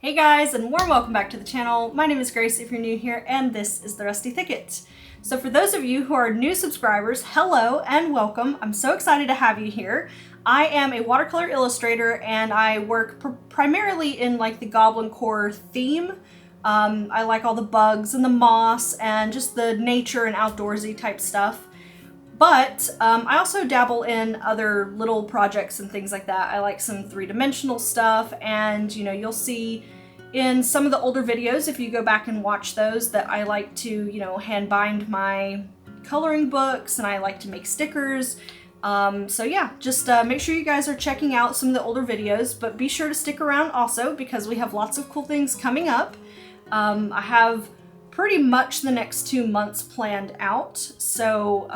Hey guys, and warm welcome back to the channel. My name is Grace if you're new here, and this is the Rusty Thicket. So for those of you who are new subscribers, hello and welcome. I'm so excited to have you here. I am a watercolor illustrator and I work primarily in like the 𝍊🍼🍊🍆 theme. I like all the bugs and the moss and just the nature and outdoorsy type stuff. But I also dabble in other little projects and things like that. I like some three-dimensional stuff, and you'll see in some of the older videos, if you go back and watch those, that I like to, hand bind my coloring books, and I like to make stickers. So yeah, just make sure you guys are checking out some of the older videos, but be sure to stick around also because we have lots of cool things coming up. I have pretty much the next 2 months planned out. So,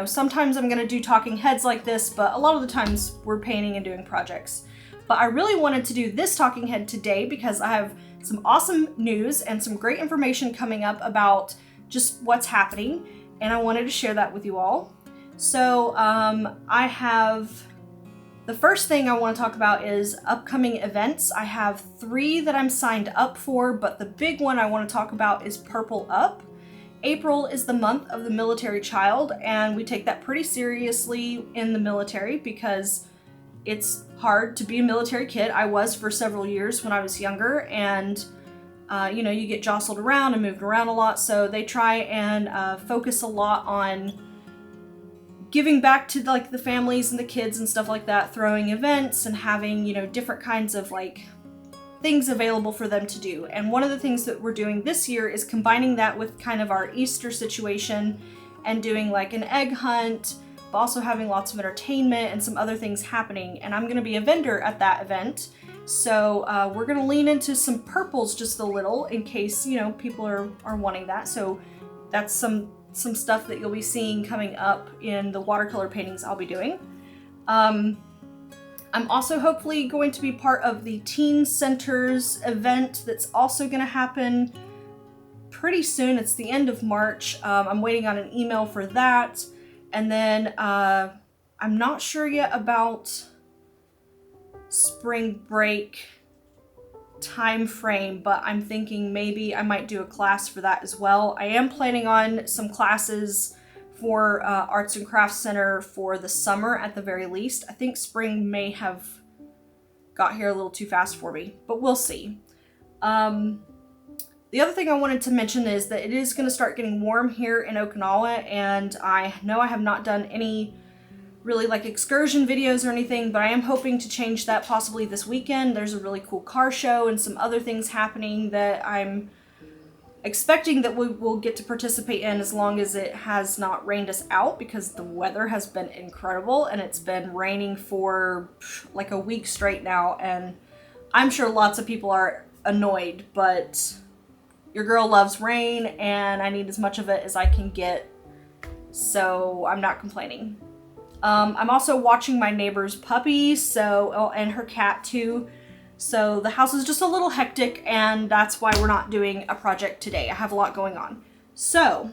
sometimes I'm gonna do talking heads like this, but a lot of the times we're painting and doing projects. But I really wanted to do this talking head today because I have some awesome news and some great information coming up about just what's happening, and I wanted to share that with you all. So, the first thing I want to talk about is upcoming events. I have 3 that I'm signed up for, but the big one I want to talk about is Purple Up. April is the month of the military child, and we take that pretty seriously in the military because it's hard to be a military kid. I was for several years when I was younger, and you get jostled around and moved around a lot, so they try and focus a lot on giving back to like the families and the kids and stuff like that, throwing events and having, different kinds of like things available for them to do. And one of the things that we're doing this year is combining that with kind of our Easter situation and doing like an egg hunt, but also having lots of entertainment and some other things happening. And I'm going to be a vendor at that event. So we're going to lean into some purples just a little in case, people are wanting that. So that's some stuff that you'll be seeing coming up in the watercolor paintings I'll be doing. I'm also hopefully going to be part of the Teen Center's event that's also going to happen pretty soon. It's the end of March. I'm waiting on an email for that. And then I'm not sure yet about spring break time frame, but I'm thinking maybe I might do a class for that as well. I am planning on some classes for Arts and Crafts Center for the summer at the very least. I think spring may have got here a little too fast for me, but we'll see. The other thing I wanted to mention is that it is going to start getting warm here in Okinawa, and I know I have not done any really like excursion videos or anything, but I am hoping to change that possibly this weekend. There's a really cool car show and some other things happening that I'm expecting that we will get to participate in as long as it has not rained us out, because the weather has been incredible and it's been raining for like a week straight now, and I'm sure lots of people are annoyed, but your girl loves rain and I need as much of it as I can get, so I'm not complaining. I'm also watching my neighbor's puppy, and her cat too. So the house is just a little hectic, and that's why we're not doing a project today. I have a lot going on. So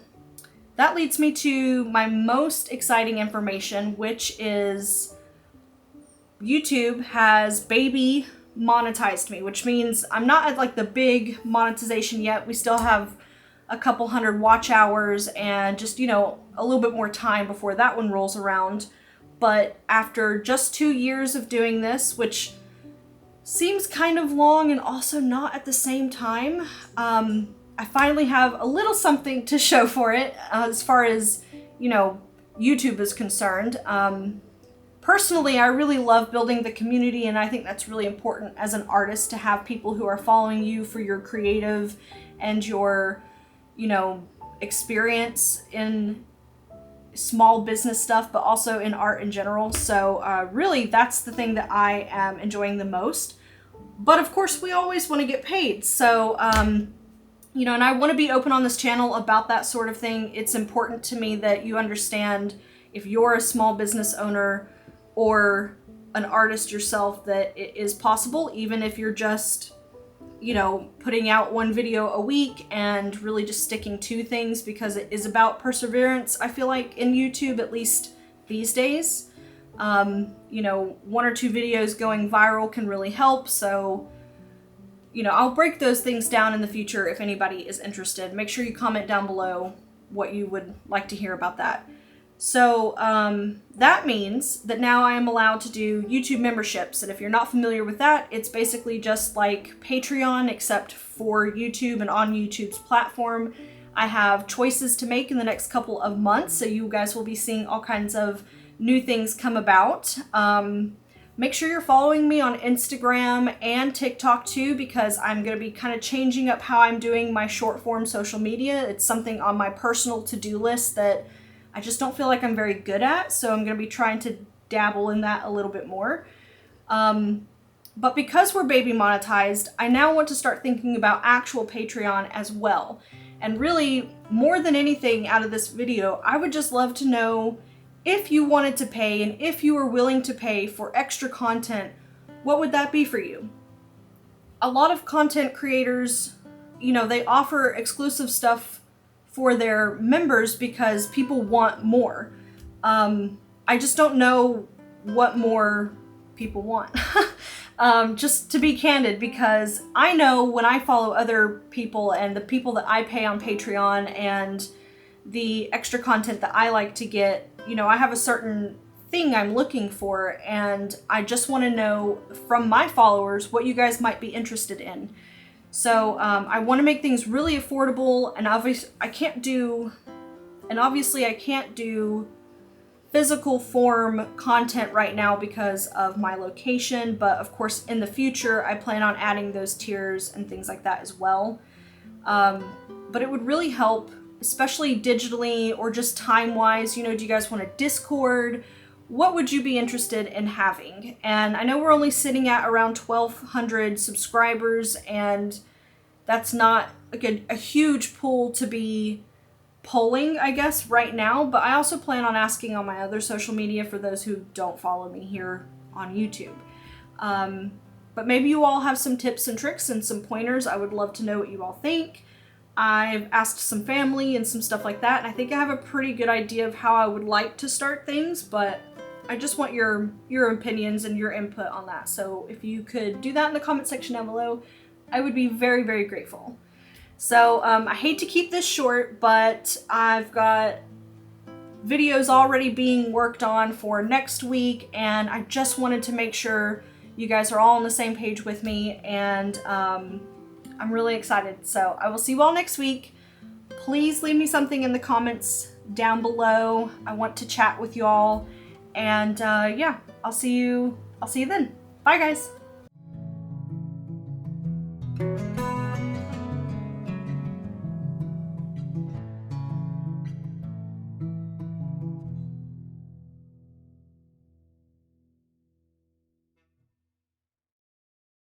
that leads me to my most exciting information, which is YouTube has baby monetized me, which means I'm not at like the big monetization yet. We still have a couple hundred watch hours and just, a little bit more time before that one rolls around. But after just 2 years of doing this, which seems kind of long and also not at the same time, I finally have a little something to show for it as far as, YouTube is concerned. Personally, I really love building the community, and I think that's really important as an artist to have people who are following you for your creative and your, experience in small business stuff, but also in art in general. So really, that's the thing that I am enjoying the most. But of course, we always want to get paid. So, and I want to be open on this channel about that sort of thing. It's important to me that you understand, if you're a small business owner or an artist yourself, that it is possible, even if you're just, putting out one video a week and really just sticking to things, because it is about perseverance, I feel like, in YouTube, at least these days. 1 or 2 videos going viral can really help. So you know, I'll break those things down in the future if anybody is interested. Make sure you comment down below what you would like to hear about that. So that means that now I am allowed to do YouTube memberships. And if you're not familiar with that, it's basically just like Patreon, except for YouTube and on YouTube's platform. I have choices to make in the next couple of months, so you guys will be seeing all kinds of new things come about. Make sure you're following me on Instagram and TikTok too, because I'm going to be kind of changing up how I'm doing my short form social media. It's something on my personal to-do list that I just don't feel like I'm very good at, so I'm going to be trying to dabble in that a little bit more. But because we're baby monetized, I now want to start thinking about actual Patreon as well. And really, more than anything out of this video, I would just love to know if you wanted to pay and if you were willing to pay for extra content, what would that be for you? A lot of content creators, you know, they offer exclusive stuff for their members because people want more. I just don't know what more people want. Just to be candid, because I know when I follow other people and the people that I pay on Patreon and the extra content that I like to get, you know, I have a certain thing I'm looking for, and I just want to know from my followers what you guys might be interested in. So I want to make things really affordable, and obviously I can't do physical form content right now because of my location, but of course in the future I plan on adding those tiers and things like that as well. But it would really help, especially digitally or just time-wise. You know, do you guys want a Discord? What would you be interested in having? And I know we're only sitting at around 1,200 subscribers, and that's not a huge pool to be polling, I guess, right now, but I also plan on asking on my other social media for those who don't follow me here on YouTube. But maybe you all have some tips and tricks and some pointers. I would love to know what you all think. I've asked some family and some stuff like that, and I think I have a pretty good idea of how I would like to start things, but I just want your opinions and your input on that. So if you could do that in the comment section down below, I would be very, very grateful. So I hate to keep this short, but I've got videos already being worked on for next week, and I just wanted to make sure you guys are all on the same page with me, and I'm really excited. So I will see you all next week. Please leave me something in the comments down below. I want to chat with you all, and yeah, I'll see you then. Bye guys.